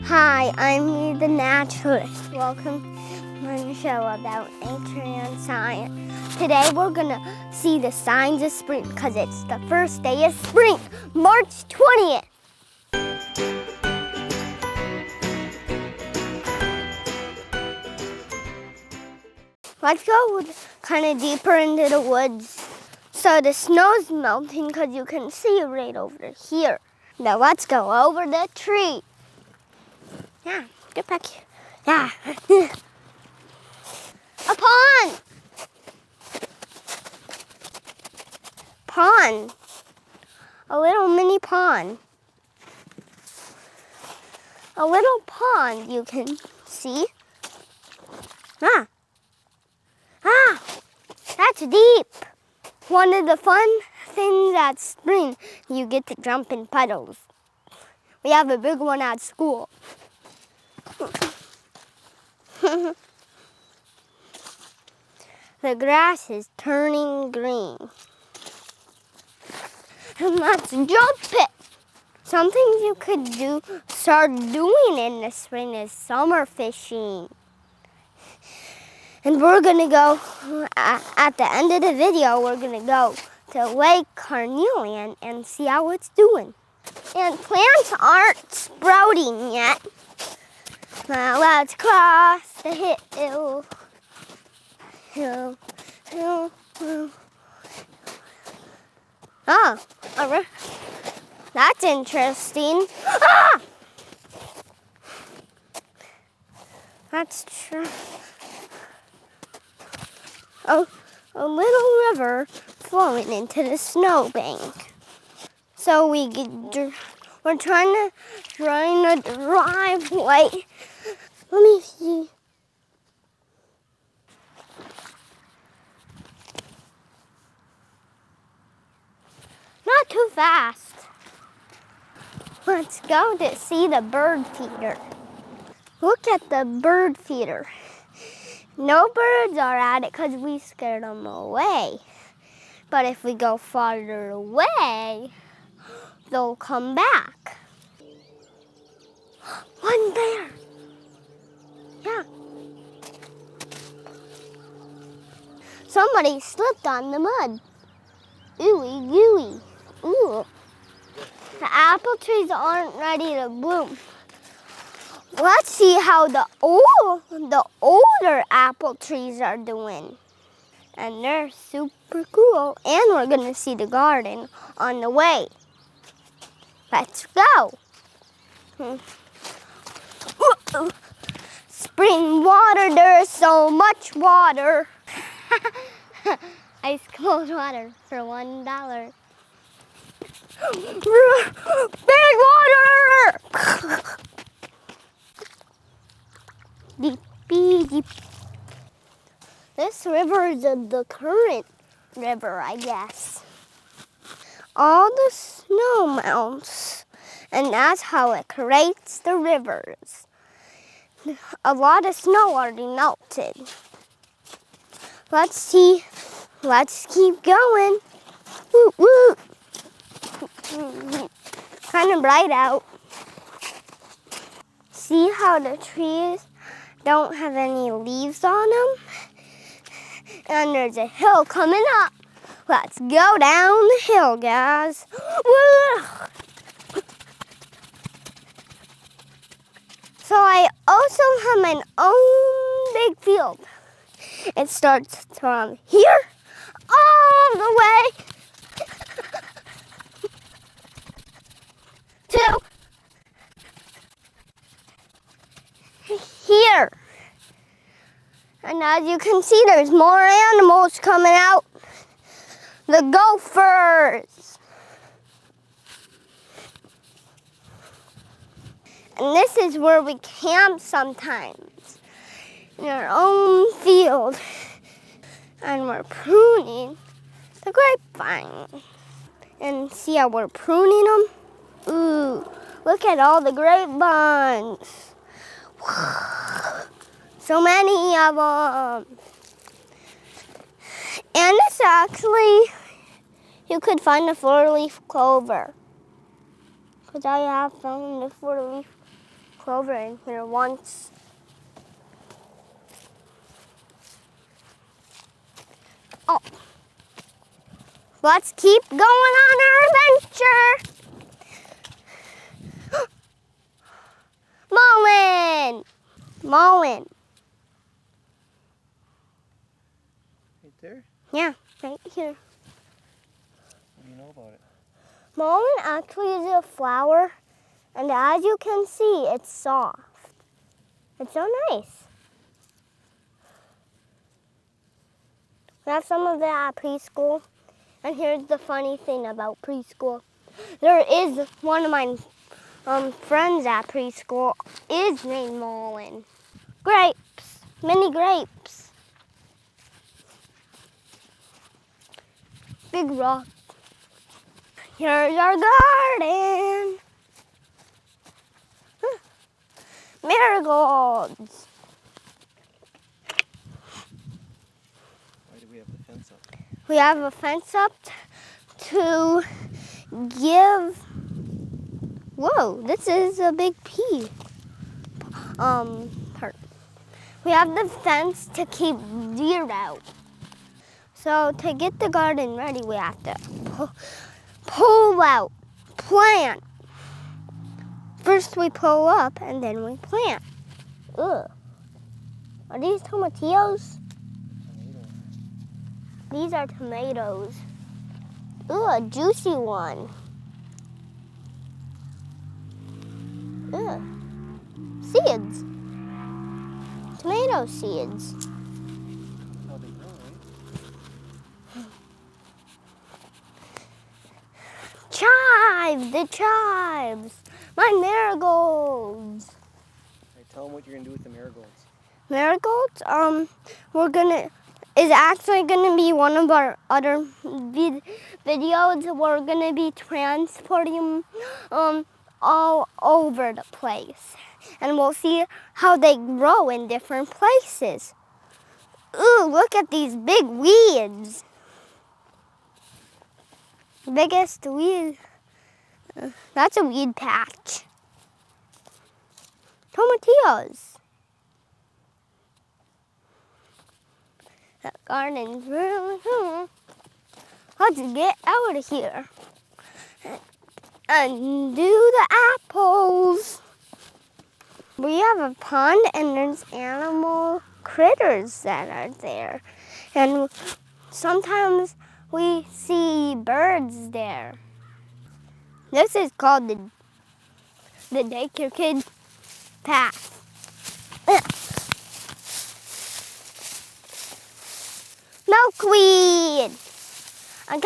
Hi, I'm Me the Naturalist. Welcome to my show about nature and science. Today we're gonna see the signs of spring because it's the first day of spring, March 20th. Let's go kind of deeper into the woods. So the snow's melting because you can see it right over here. Now let's go over the tree. Yeah, get back here. Yeah. A pond! Pond. A little mini pond. A little pond you can see. That's deep. One of the fun things at spring, you get to jump in puddles. We have a big one at school. The grass is turning green. And let's jump it. Something you could start doing in the spring is summer fishing. And we're gonna go, at the end of the video, we're gonna go to Lake Carnelian and see how it's doing. And plants aren't sprouting yet. Now let's cross the hill. Hill. Oh, that's interesting. Ah! That's true. Oh, a little river flowing into the snowbank. So we're trying to drive light. Let me see. Not too fast. Let's go to see the bird feeder. Look at the bird feeder. No birds are at it because we scared them away. But if we go farther away, they'll come back. One there. Yeah. Somebody slipped on the mud. Ooey gooey. Ooh. The apple trees aren't ready to bloom. Let's see how the older apple trees are doing. And they're super cool. And we're gonna see the garden on the way. Let's go. Spring water, there's so much water. Ice cold water for $1. Big water! Deep. This river is the current river, I guess. All the snow melts, and that's how it creates the rivers. A lot of snow already melted. Let's keep going. Woo woo. Kind of bright out. See how the trees don't have any leaves on them? And there's a hill coming up. Let's go down the hill, guys. So I also have my own big field. It starts from here all the way to here. And as you can see, there's more animals coming out. The gophers. And this is where we camp sometimes, in our own field. And we're pruning the grapevine. And see how we're pruning them? Ooh, look at all the grapevines. So many of them. And it's actually, you could find a four-leaf clover. Because I have found the four-leaf clover in here once. Oh. Let's keep going on our adventure. Mullen! Mullen. Right there? Yeah, right here. What do you know about it? Mullen actually is a flower, and as you can see, it's soft. It's so nice. We have some of that at preschool. And here's the funny thing about preschool. There is one of my friends at preschool is named Mullen. Grapes, mini grapes. Big rock. Here's our garden. Marigolds. Why do we have the fence up? We have a fence up to give. Whoa, this is a big pea. Part. We have the fence to keep deer out. So to get the garden ready, we have to pull out, plant. First we pull up and then we plant. Ugh. Are these tomatillos? Tomato. These are tomatoes. Ooh, a juicy one. Ugh. Seeds. Tomato seeds. How they grow, right? Chives, the chives. My marigolds. Right, tell them what you're gonna do with the marigolds. Marigolds, is actually gonna be one of our other videos. We're gonna be transporting all over the place. And we'll see how they grow in different places. Ooh, look at these big weeds. Biggest weed. That's a weed patch. Tomatillos. That garden's really cool. Let's get out of here and do the apples. We have a pond and there's animal critters that are there. And sometimes we see birds there. This is called the Daycare Kid Path. Milkweed. I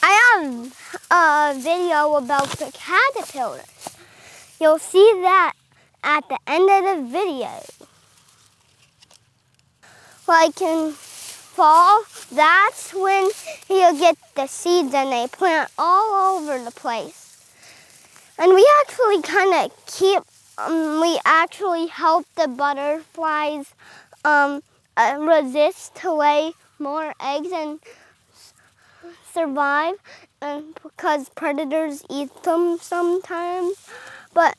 have a video about the caterpillars. You'll see that at the end of the video. Like in fall, that's when you get the seeds and they plant all over the place. And we actually we actually help the butterflies resist to lay more eggs and survive, because predators eat them sometimes. But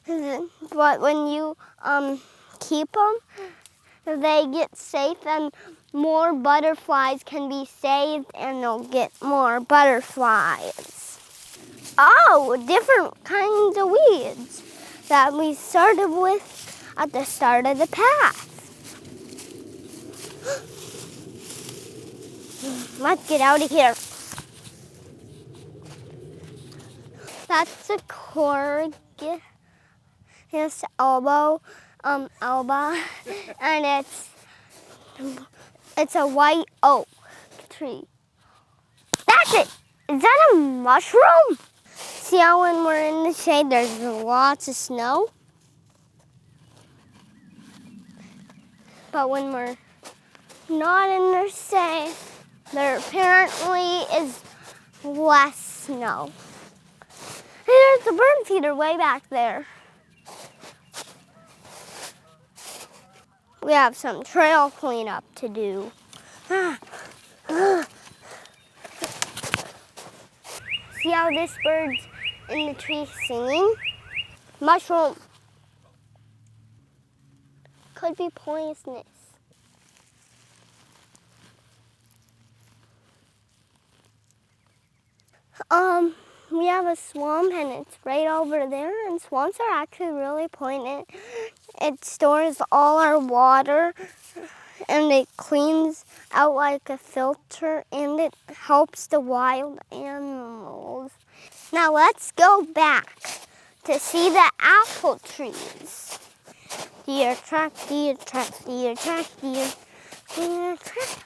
when you keep them, they get safe and more butterflies can be saved and they'll get more butterflies. Oh, different kinds of weeds that we started with at the start of the path. Let's get out of here. That's a cork. His elbow, Alba, and it's a white oak tree. That's it. Is that a mushroom? See how when we're in the shade, there's lots of snow? But when we're not in the shade, there apparently is less snow. Hey, there's the bird feeder way back there. We have some trail cleanup to do. See how this bird's in the tree singing. Mushroom. Could be poisonous. We have a swamp and it's right over there, and swamps are actually really important. It stores all our water and it cleans out like a filter, and it helps the wild animals. Now let's go back to see the apple trees. Deer track, deer track, deer track, deer track.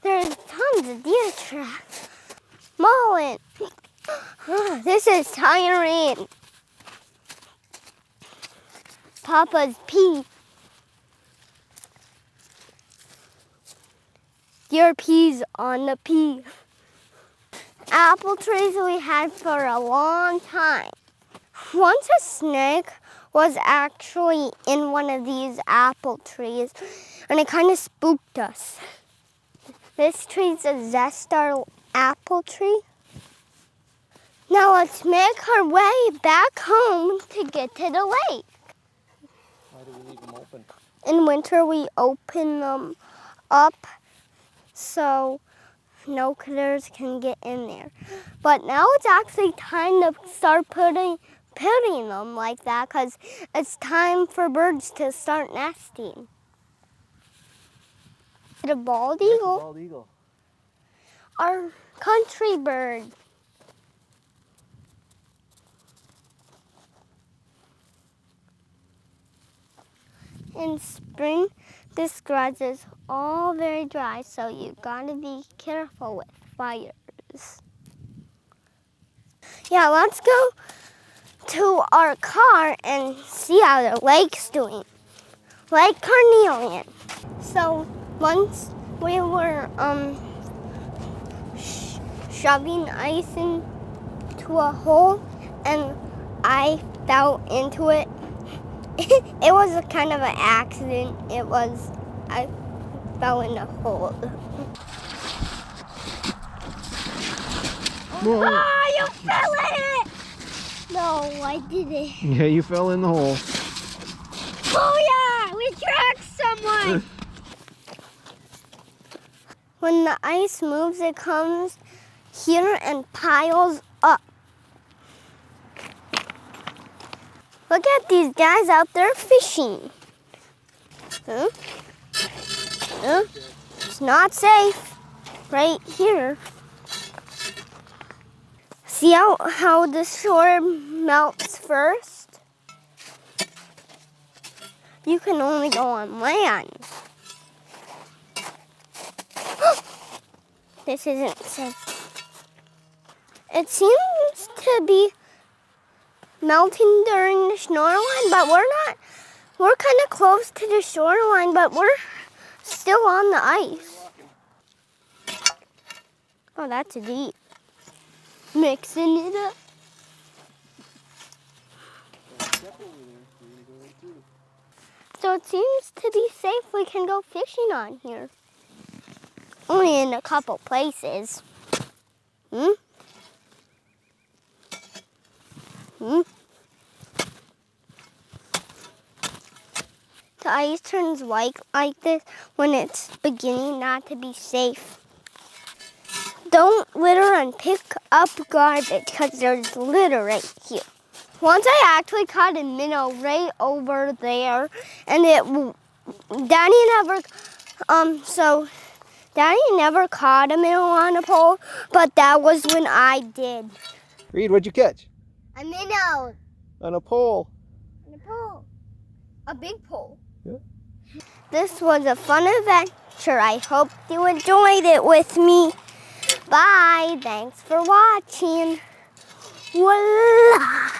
There's tons of deer tracks. Mullen. This is tiring. Papa's pee. Deer peas on the pea. Apple trees we had for a long time. Once a snake was actually in one of these apple trees, and it kind of spooked us. This tree's a Zestar apple tree. Now let's make our way back home to get to the lake. Why do we leave them open? In winter, we open them up so no critters can get in there. But now it's actually time to start putting them like that, because it's time for birds to start nesting. The bald eagle, Bald eagle. our country bird. In spring, this grass is all very dry, so you gotta be careful with fires. Yeah, let's go to our car and see how the lake's doing. Lake Carnelian. So once we were shoving ice into a hole, and I fell into it. It was a kind of an accident. I fell in a hole. Oh, you fell in it! No, I didn't. Yeah, you fell in the hole. Oh yeah, we tracked someone! When the ice moves, it comes here and piles up. Look at these guys out there fishing. It's not safe right here. See how the shore melts first? You can only go on land. This isn't safe. It seems to be melting during the shoreline, but we're kind of close to the shoreline, but we're still on the ice. Oh, that's deep. Mixing it up. So it seems to be safe. We can go fishing on here. Only in a couple places. The ice turns white like this when it's beginning not to be safe. Don't litter and pick up garbage, because there's litter right here. Once I actually caught a minnow right over there, and Daddy never caught a minnow on a pole, but that was when I did. Reed, what'd you catch? A minnow. On a pole. On a pole. A big pole. Yeah. This was a fun adventure. I hope you enjoyed it with me. Bye. Thanks for watching. Voila.